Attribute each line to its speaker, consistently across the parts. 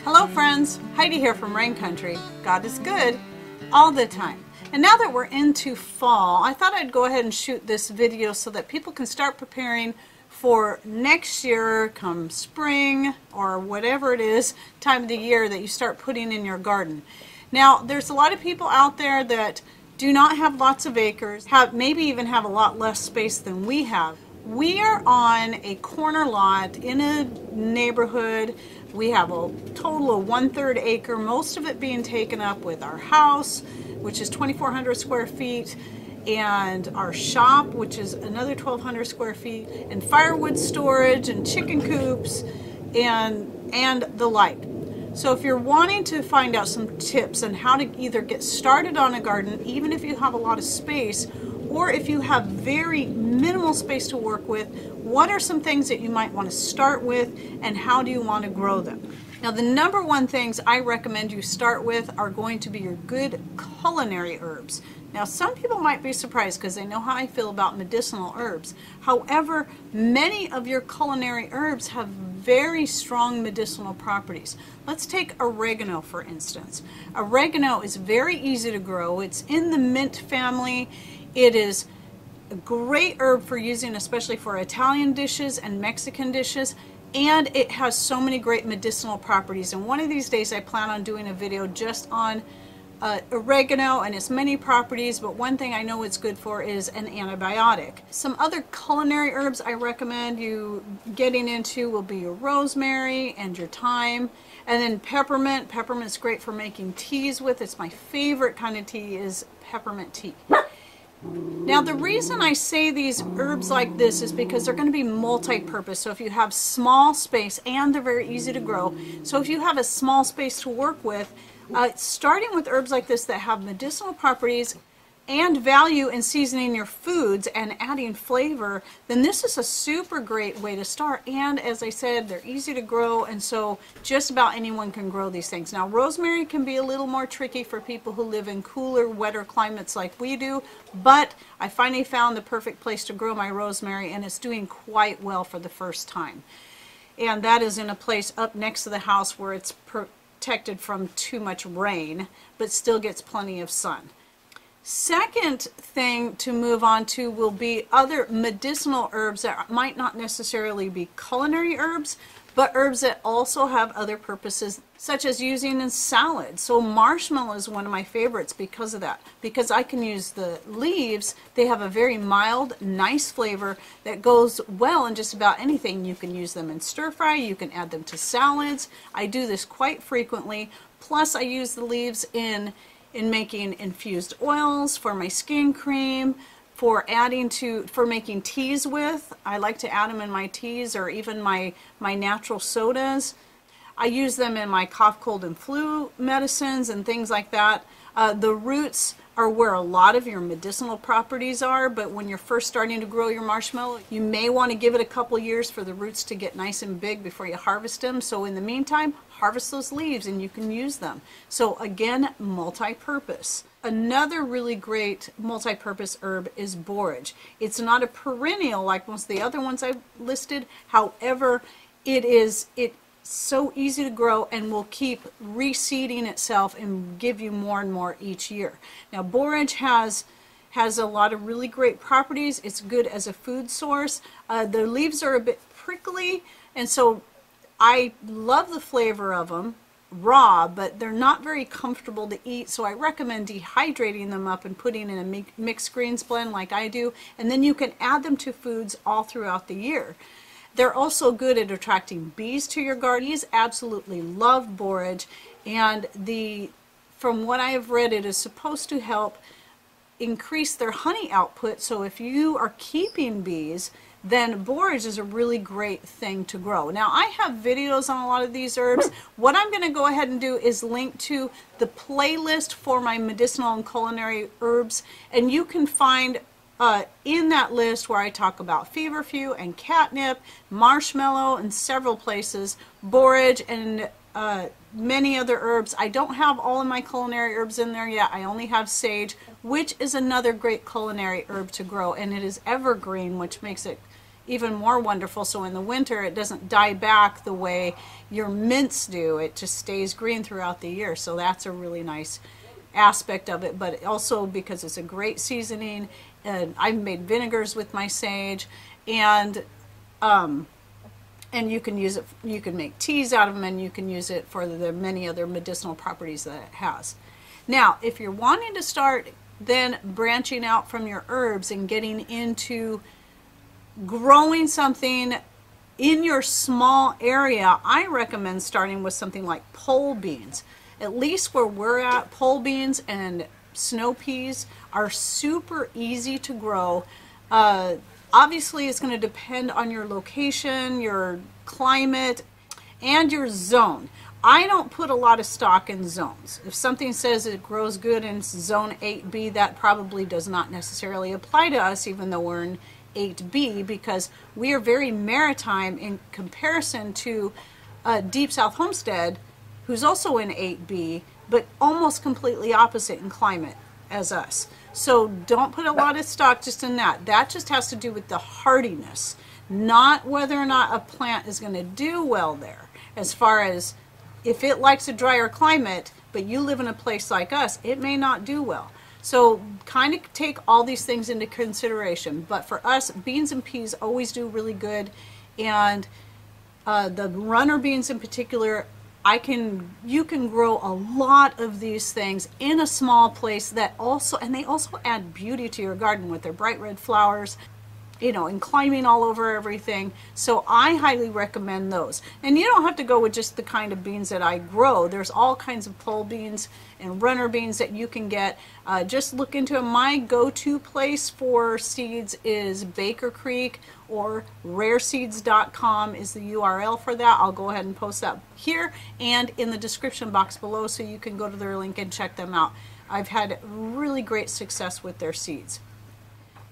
Speaker 1: Hello friends, Heidi here from Rain Country. God is good all the time. And now that we're into fall, I thought I'd go ahead and shoot this video so that people can start preparing for next year come spring or whatever it is time of the year that you start putting in your garden. Now there's a lot of people out there that do not have lots of acres, maybe even have a lot less space than we have. We are on a corner lot in a neighborhood. We have a total of 1/3 acre, most of it being taken up with our house, which is 2,400 square feet, and our shop, which is another 1,200 square feet, and firewood storage and chicken coops and the like. So if you're wanting to find out some tips on how to either get started on a garden, even if you have a lot of space, or if you have very minimal space to work with, what are some things that you might want to start with and how do you want to grow them? Now the number one things I recommend you start with are going to be your good culinary herbs. Now some people might be surprised because they know how I feel about medicinal herbs. However, many of your culinary herbs have very strong medicinal properties. Let's take oregano for instance. Oregano is very easy to grow. It's in the mint family. It is a great herb for using especially for Italian dishes and Mexican dishes, and it has so many great medicinal properties. And one of these days I plan on doing a video just on oregano and its many properties, but one thing I know it's good for is an antibiotic. Some other culinary herbs I recommend you getting into will be your rosemary and your thyme, and then peppermint. Peppermint's great for making teas with. It's my favorite kind of tea is peppermint tea. Now the reason I say these herbs like this is because they're going to be multi-purpose. So if you have small space, and they're very easy to grow, so if you have a small space to work with, starting with herbs like this that have medicinal properties and value in seasoning your foods and adding flavor, then this is a super great way to start. And as I said, they're easy to grow, and so just about anyone can grow these things. Now rosemary can be a little more tricky for people who live in cooler, wetter climates like we do, but I finally found the perfect place to grow my rosemary, and it's doing quite well for the first time. And that is in a place up next to the house where it's protected from too much rain, but still gets plenty of sun. Second thing to move on to will be other medicinal herbs that might not necessarily be culinary herbs, but herbs that also have other purposes, such as using in salads. So marshmallow is one of my favorites because of that. Because I can use the leaves, they have a very mild, nice flavor that goes well in just about anything. You can use them in stir fry, you can add them to salads. I do this quite frequently. Plus I use the leaves in making infused oils, for my skin cream, for making teas with. I like to add them in my teas or even my natural sodas. I use them in my cough, cold, and flu medicines and things like that. The roots are where a lot of your medicinal properties are, but when you're first starting to grow your marshmallow, you may want to give it a couple years for the roots to get nice and big before you harvest them. So in the meantime, harvest those leaves and you can use them. So again, multi-purpose. Another really great multi-purpose herb is borage. It's not a perennial like most of the other ones I've listed. However, it's so easy to grow and will keep reseeding itself and give you more and more each year. Now borage has a lot of really great properties. It's good as a food source. The leaves are a bit prickly, and so I love the flavor of them raw, but they're not very comfortable to eat, so I recommend dehydrating them up and putting in a mixed greens blend like I do, and then you can add them to foods all throughout the year. They're also good at attracting bees to your garden. Bees absolutely love borage, and from what I have read, it is supposed to help increase their honey output. So if you are keeping bees, then borage is a really great thing to grow. Now I have videos on a lot of these herbs. What I'm going to go ahead and do is link to the playlist for my medicinal and culinary herbs, and you can find in that list where I talk about feverfew and catnip, marshmallow, and several places, borage, and many other herbs. I don't have all of my culinary herbs in there yet. I only have sage, which is another great culinary herb to grow, and it is evergreen, which makes it even more wonderful. So in the winter, it doesn't die back the way your mints do. It just stays green throughout the year. So that's a really nice aspect of it. But also because it's a great seasoning, and I've made vinegars with my sage, and you can use it, you can make teas out of them, and you can use it for the many other medicinal properties that it has. Now, if you're wanting to start then branching out from your herbs and getting into growing something in your small area, I recommend starting with something like pole beans. At least where we're at, pole beans and snow peas are super easy to grow. Obviously, it's going to depend on your location, your climate, and your zone. I don't put a lot of stock in zones. If something says it grows good in zone 8B, that probably does not necessarily apply to us, even though we're in 8B, because we are very maritime in comparison to Deep South Homestead, who's also in 8B, but almost completely opposite in climate as us. So don't put a lot of stock just in that. That just has to do with the hardiness, not whether or not a plant is going to do well there. As far as if it likes a drier climate, but you live in a place like us, it may not do well. So kind of take all these things into consideration. But for us, beans and peas always do really good. And the runner beans in particular, you can grow a lot of these things in a small place that also, and they also add beauty to your garden with their bright red flowers, you know, and climbing all over everything. So I highly recommend those. And you don't have to go with just the kind of beans that I grow. There's all kinds of pole beans and runner beans that you can get. Just look into it. My go-to place for seeds is Baker Creek, or rareseeds.com is the URL for that. I'll go ahead and post that here and in the description box below, so you can go to their link and check them out. I've had really great success with their seeds.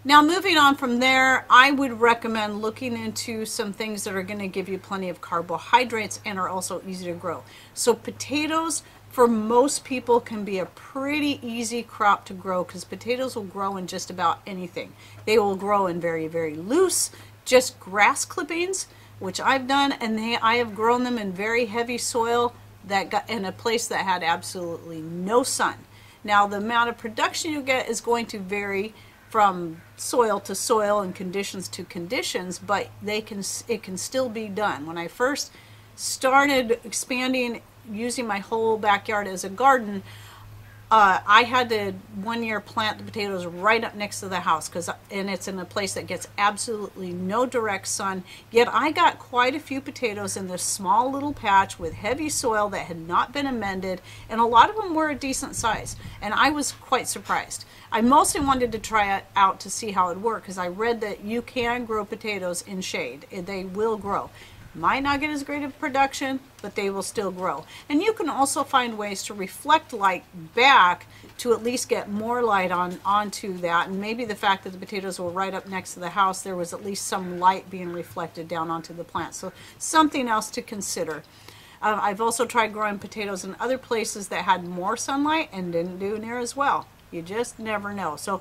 Speaker 1: Now, moving on from there, I would recommend looking into some things that are going to give you plenty of carbohydrates and are also easy to grow. So potatoes, for most people, can be a pretty easy crop to grow, because potatoes will grow in just about anything. They will grow in very, very loose, just grass clippings, which I've done, and I have grown them in very heavy soil that got in a place that had absolutely no sun. Now, the amount of production you get is going to vary from soil to soil and conditions to conditions, but it can still be done. When I first started expanding, using my whole backyard as a garden, I had to one year plant the potatoes right up next to the house, and it's in a place that gets absolutely no direct sun. Yet I got quite a few potatoes in this small little patch with heavy soil that had not been amended, and a lot of them were a decent size, and I was quite surprised. I mostly wanted to try it out to see how it would work, because I read that you can grow potatoes in shade. They will grow. Might not get as great of production, but they will still grow. And you can also find ways to reflect light back to at least get more light onto that. And maybe the fact that the potatoes were right up next to the house, there was at least some light being reflected down onto the plant. So something else to consider. I've also tried growing potatoes in other places that had more sunlight and didn't do near as well. You just never know. So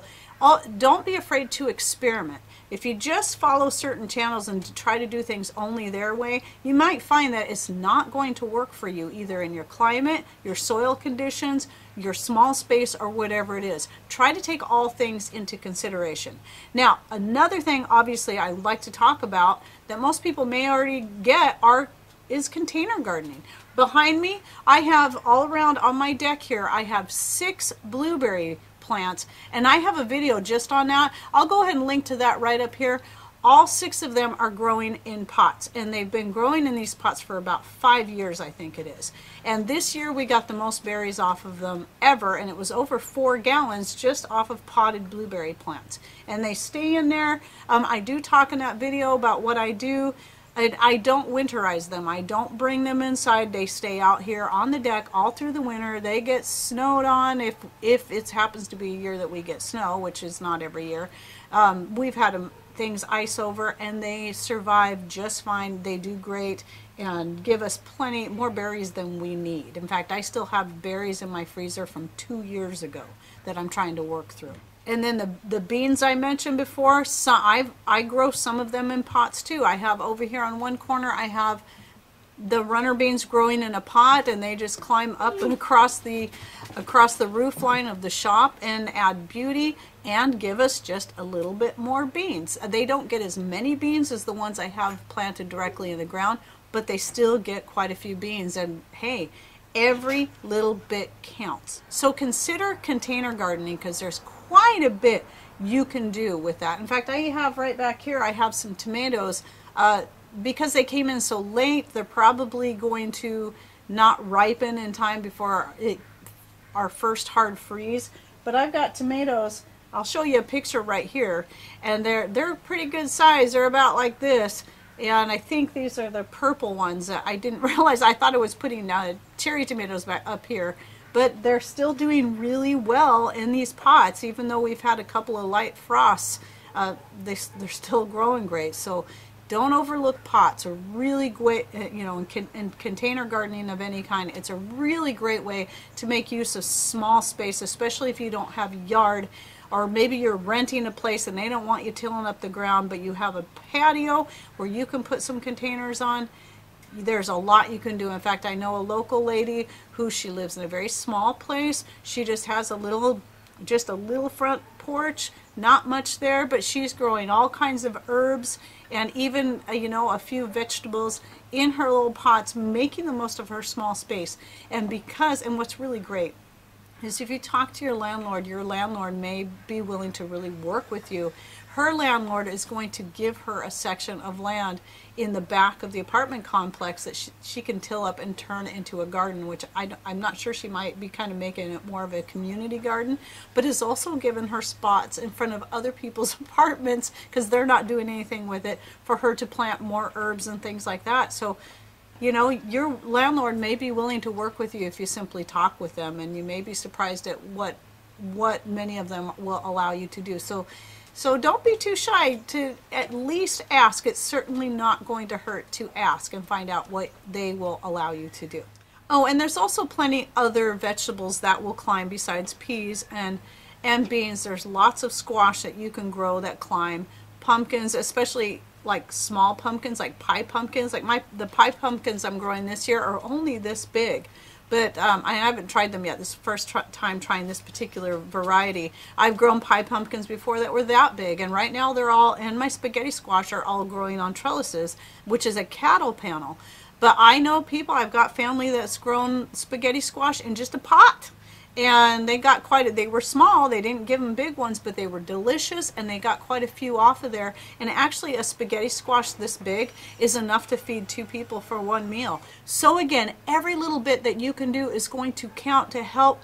Speaker 1: don't be afraid to experiment. If you just follow certain channels and try to do things only their way, you might find that it's not going to work for you, either in your climate, your soil conditions, your small space, or whatever it is. Try to take all things into consideration. Now, another thing obviously I like to talk about that most people may already get is container gardening. Behind me, I have all around on my deck here, I have 6 blueberry plants, and I have a video just on that. I'll go ahead and link to that right up here. All 6 of them are growing in pots, and they've been growing in these pots for about 5 years, I think it is. And this year we got the most berries off of them ever, and it was over 4 gallons just off of potted blueberry plants. And they stay in there. I do talk in that video about what I do. I don't winterize them. I don't bring them inside. They stay out here on the deck all through the winter. They get snowed on if it happens to be a year that we get snow, which is not every year. We've had things ice over, and they survive just fine. They do great and give us plenty more berries than we need. In fact, I still have berries in my freezer from 2 years ago that I'm trying to work through. And then the beans I mentioned before, I grow some of them in pots too. I have over here on one corner, I have the runner beans growing in a pot, and they just climb up and across the roof line of the shop and add beauty and give us just a little bit more beans. They don't get as many beans as the ones I have planted directly in the ground, but they still get quite a few beans. And hey, every little bit counts. So consider container gardening, because there's quite a bit you can do with that. In fact, I have right back here, I have some tomatoes. Because they came in so late, they're probably going to not ripen in time before our first hard freeze. But I've got tomatoes. I'll show you a picture right here, and they're pretty good size. They're about like this, and I think these are the purple ones. I didn't realize. I thought it was putting cherry tomatoes back up here, but they're still doing really well in these pots, even though we've had a couple of light frosts. They're still growing great. So don't overlook pots. A really great, in container gardening of any kind, it's a really great way to make use of small space, especially if you don't have a yard, or maybe you're renting a place and they don't want you tilling up the ground, but you have a patio where you can put some containers on. There's a lot you can do. In fact, I know a local lady she lives in a very small place. She just has just a little front porch, not much there, but she's growing all kinds of herbs and even a few vegetables in her little pots, making the most of her small space. And what's really great is if you talk to your landlord may be willing to really work with you. Her landlord is going to give her a section of land in the back of the apartment complex that she can till up and turn into a garden, which I'm not sure, she might be kind of making it more of a community garden, but has also given her spots in front of other people's apartments, because they're not doing anything with it, for her to plant more herbs and things like that. So your landlord may be willing to work with you if you simply talk with them, and you may be surprised at what many of them will allow you to do. So don't be too shy to at least ask. It's certainly not going to hurt to ask and find out what they will allow you to do. Oh, and there's also plenty other vegetables that will climb besides peas and beans. There's lots of squash that you can grow that climb. Pumpkins, especially like small pumpkins, like pie pumpkins. Like the pie pumpkins I'm growing this year are only this big. But I haven't tried them yet. This is the first time trying this particular variety. I've grown pie pumpkins before that were that big, and right now and my spaghetti squash are all growing on trellises, which is a cattle panel. But I know people, I've got family that's grown spaghetti squash in just a pot. And they got they were small, they didn't give them big ones, but they were delicious, and they got quite a few off of there. And actually a spaghetti squash this big is enough to feed 2 people for one meal. So again, every little bit that you can do is going to count to help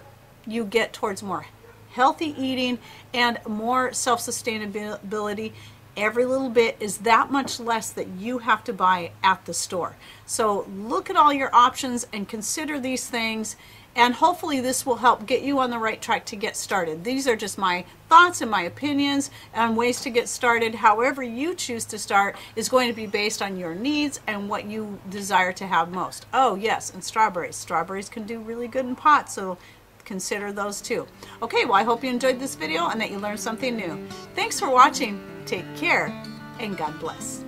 Speaker 1: you get towards more healthy eating and more self-sustainability. Every little bit is that much less that you have to buy at the store. So look at all your options and consider these things. And hopefully this will help get you on the right track to get started. These are just my thoughts and my opinions on ways to get started. However you choose to start is going to be based on your needs and what you desire to have most. Oh yes, and strawberries. Strawberries can do really good in pots, so consider those too. Okay, well I hope you enjoyed this video and that you learned something new. Thanks for watching. Take care and God bless.